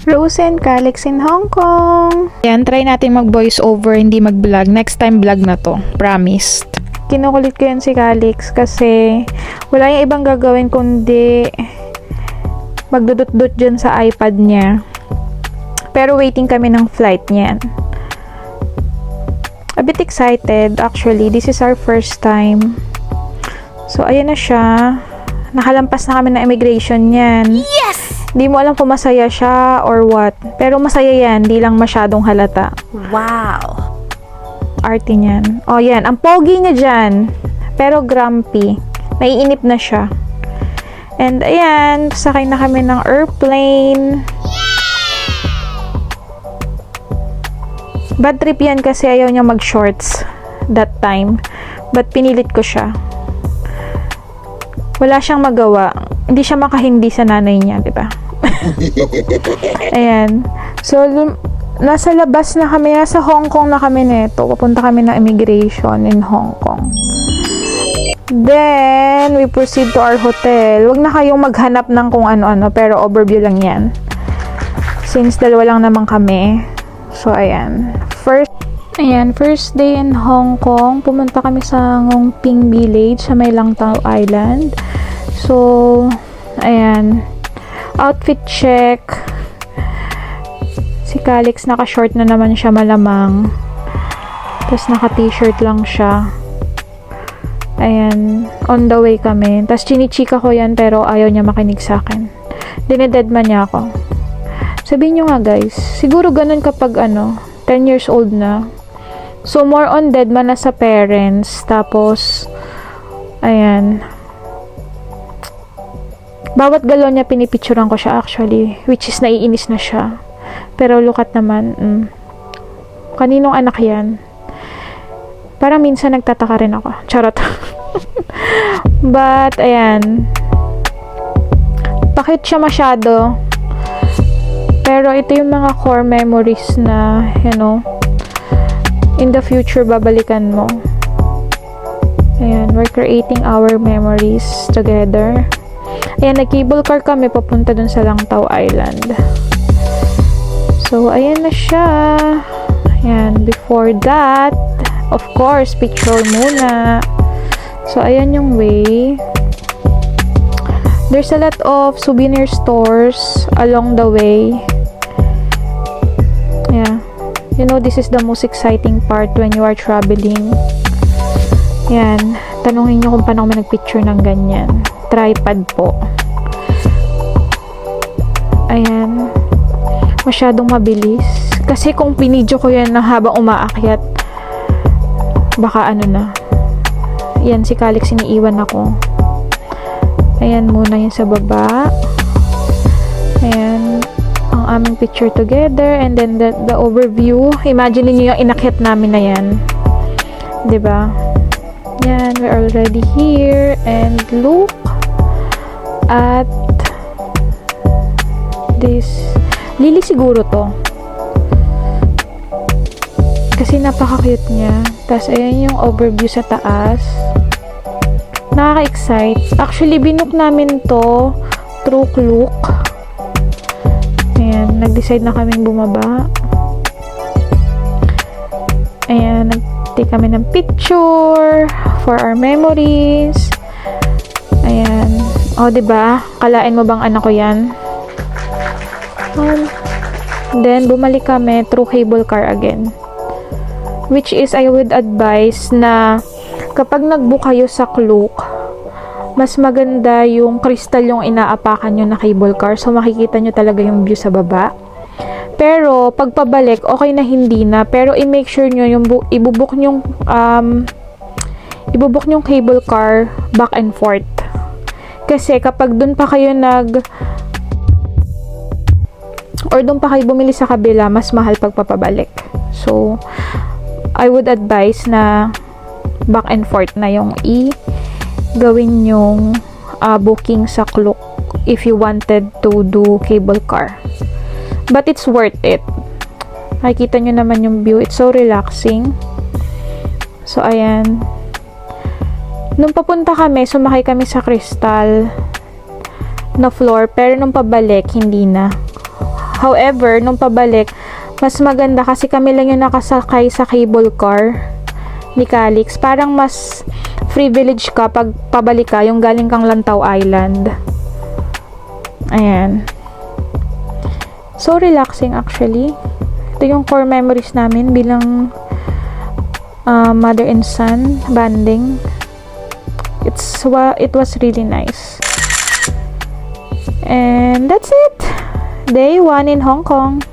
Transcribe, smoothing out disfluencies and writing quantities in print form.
Rose and Calix in Hong Kong. Yan, try natin mag-voice over, hindi mag-vlog. Next time vlog na to. Promised. Kinukulit ko yan si Calix kasi wala yung ibang gagawin kundi magdudut-dut dyan sa iPad niya. Pero waiting kami ng flight niyan. A bit excited. Actually, this is our first time. So, ayan na siya. Nakalampas na kami ng immigration niyan. Yes! Di mo alam kung masaya siya or what. Pero masaya yan. Di lang masyadong halata. Wow! Arte niyan. Oh, yan. Ang pogi niya dyan. Pero grumpy. Naiinip na siya. And ayan, sakay na kami ng airplane. Bad trip yan kasi ayaw niya mag-shorts that time. But pinilit ko siya. Wala siyang magawa. Hindi siya makahindi sa nanay niya, di ba? Ayan. So, nasa labas na kami. Nasa Hong Kong na kami neto. Papunta kami ng immigration in Hong Kong. Then, we proceed to our hotel. Huwag na kayong maghanap ng kung ano-ano, pero overview lang yan. Since dalawa lang naman kami. So, ayan. First day in Hong Kong. Pumunta kami sa Ngongping Village sa may Langtao Island. So, ayan. Outfit check. Si Calix naka-short na naman siya malamang. Tapos naka-t-shirt lang siya. Ayan. On the way kami. Tapos chinichika ko yan pero ayaw niya makinig sa akin. Dinededman niya ako. Sabihin nyo nga guys, siguro ganun kapag 10 years old na. So, more on deadman na sa parents. Tapos, ayan. Bawat galaw niya pinipicturean ko siya actually. Which is naiinis na siya. Pero look at naman. Kaninong anak yan? Parang minsan nagtataka rin ako. Charot. But, ayan. Bakit siya masyado? Pero ito yung mga core memories na, in the future, babalikan mo. Ayan, we're creating our memories together. Ayan, nag-cable car kami papunta dun sa Langtao Island. So, ayan na siya. Ayan, before that, of course, picture muna. So, ayan yung way. There's a lot of souvenir stores along the way. Yeah. This is the most exciting part when you are traveling. Yan. Tanungin nyo kung paano kami nagpicture ng ganyan. Tripod po. Ayan. Masyadong mabilis. Kasi kung pinidyo ko yan na habang umaakyat, baka na. Yan, si Calix iniiwan ako. Ayan muna yun sa baba. Ayan. Ang aming picture together. And then the overview. Imagine niyo yung inakyat namin na yan. Diba? Yan. We're already here. And look at this. Lily siguro to. Kasi napaka-cute niya. Tapos, ayan yung overview sa taas. Nakaka-excite. Actually, binook namin to through Klook. Ayan, nag-decide na kaming bumaba. Ayan, nag-take kami ng picture for our memories. Ayan. O, diba? Kalain mo bang anak ko yan? Then, bumalik kami through cable car again. Which is, I would advise na kapag nag-book kayo sa Klook, mas maganda yung crystal yung inaapakan nyo na cable car. So, makikita nyo talaga yung view sa baba. Pero, pag pabalik, okay na hindi na. Pero, i-make sure nyo yung ibubuk nyong cable car back and forth. Kasi, kapag dun pa kayo doon pa kayo bumili sa kabila, mas mahal pagpapabalik. So, I would advise na back and forth na yung gawin yung booking sa Klook if you wanted to do cable car. But it's worth it. Nakikita nyo naman yung view. It's so relaxing. So, ayan. Nung papunta kami, sumakay kami sa crystal na floor. Pero nung pabalik, hindi na. However, nung pabalik, mas maganda kasi kami lang yung nakasakay sa cable car ni Calix. Parang mas privilege ka pag pabalik ka, yung galing kang Lantaw Island. Ayan. So relaxing actually. Ito yung core memories namin bilang mother and son bonding. It was really nice. And that's it. Day 1 in Hong Kong.